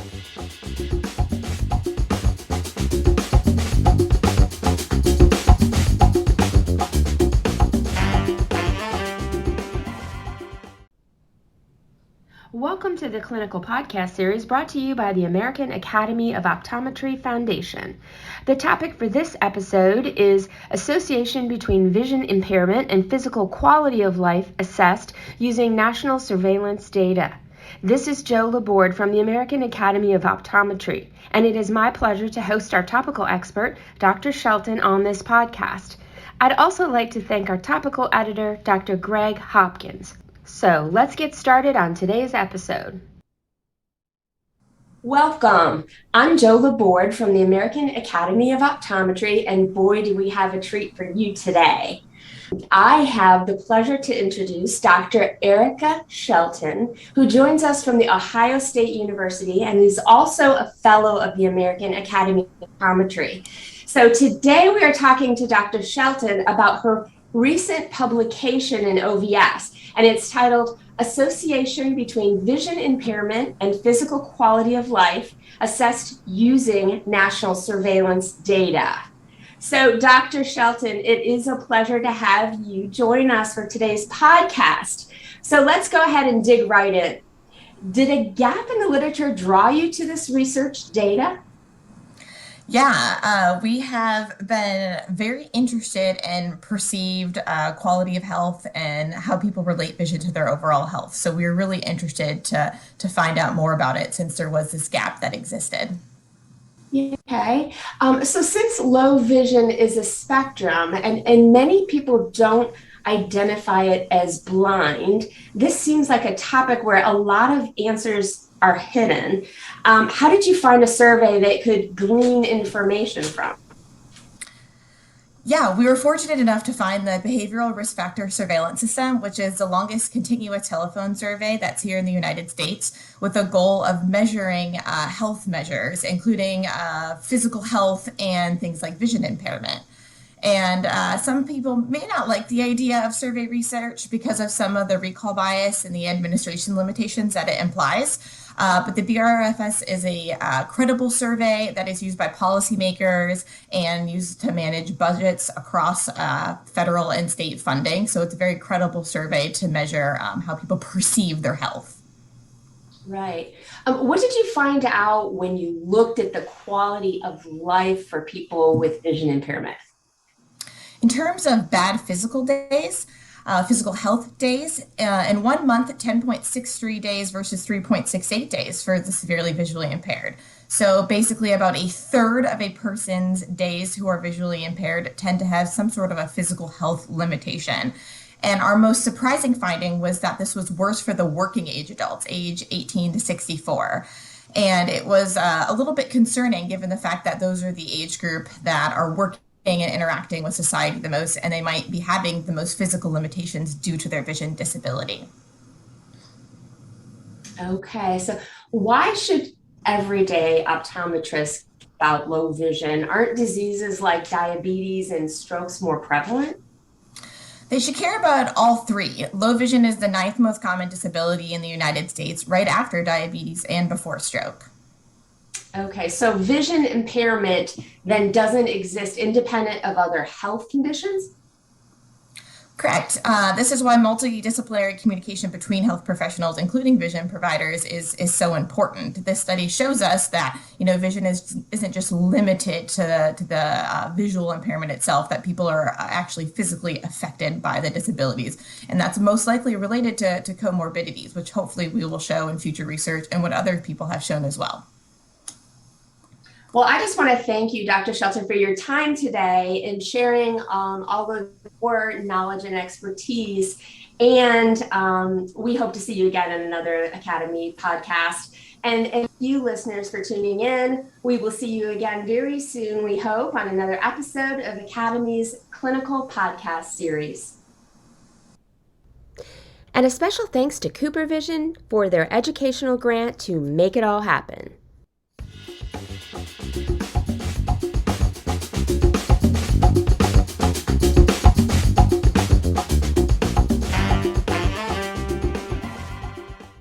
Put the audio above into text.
Welcome to the Clinical Podcast Series brought to you by the American Academy of Optometry Foundation. The topic for this episode is association between vision impairment and physical quality of life assessed using national surveillance data. This is LaBorde from the American Academy of Optometry, and it is my pleasure to host our topical expert, Dr. Shelton, on this podcast. I'd also like to thank our topical editor, Dr. Greg Hopkins. So let's get started on today's episode. Welcome. I'm LaBorde from the American Academy of Optometry, and boy, do we have a treat for you today. I have the pleasure to introduce Dr. Erica Shelton, who joins us from the Ohio State University and is also a fellow of the American Academy of Optometry. So today we are talking to Dr. Shelton about her recent publication in OVS, and it's titled Association Between Vision Impairment and Physical Quality of Life Assessed Using National Surveillance Data. So, Dr. Shelton, it is a pleasure to have you join us for today's podcast. So let's go ahead and dig right in. Did a gap in the literature draw you to this research data? Yeah, we have been very interested in perceived quality of health and how people relate vision to their overall health. So we were really interested to find out more about it since there was this gap that existed. Okay. So since low vision is a spectrum and many people don't identify it as blind, this seems like a topic where a lot of answers are hidden. How did you find a survey that could glean information from? Yeah, we were fortunate enough to find the Behavioral Risk Factor Surveillance System, which is the longest continuous telephone survey that's here in the United States, with the goal of measuring health measures, including physical health and things like vision impairment. And some people may not like the idea of survey research because of some of the recall bias and the administration limitations that it implies. But the BRFS is a credible survey that is used by policymakers and used to manage budgets across federal and state funding. So it's a very credible survey to measure how people perceive their health. Right. What did you find out when you looked at the quality of life for people with vision impairment? In terms of bad physical days, physical health days, in 1 month, 10.63 days versus 3.68 days for the severely visually impaired. So basically about a third of a person's days who are visually impaired tend to have some sort of a physical health limitation. And our most surprising finding was that this was worse for the working age adults, age 18 to 64. And it was a little bit concerning given the fact that those are the age group that are working and interacting with society the most, and they might be having the most physical limitations due to their vision disability. Okay, so why should everyday optometrists care about low vision? Aren't diseases like diabetes and strokes more prevalent? They should care about all three. Low vision is the 9th most common disability in the United States, right after diabetes and before stroke. Okay, so vision impairment then doesn't exist independent of other health conditions? Correct. This is why multidisciplinary communication between health professionals, including vision providers, is so important. This study shows us that vision isn't just limited to the visual impairment itself, that people are actually physically affected by the disabilities. And that's most likely related to comorbidities, which hopefully we will show in future research and what other people have shown as well. Well, I just want to thank you, Dr. Shelton, for your time today and sharing all of your knowledge and expertise. And we hope to see you again in another Academy podcast. And you listeners for tuning in. We will see you again very soon, we hope, on another episode of Academy's Clinical Podcast Series. And a special thanks to Cooper Vision for their educational grant to make it all happen.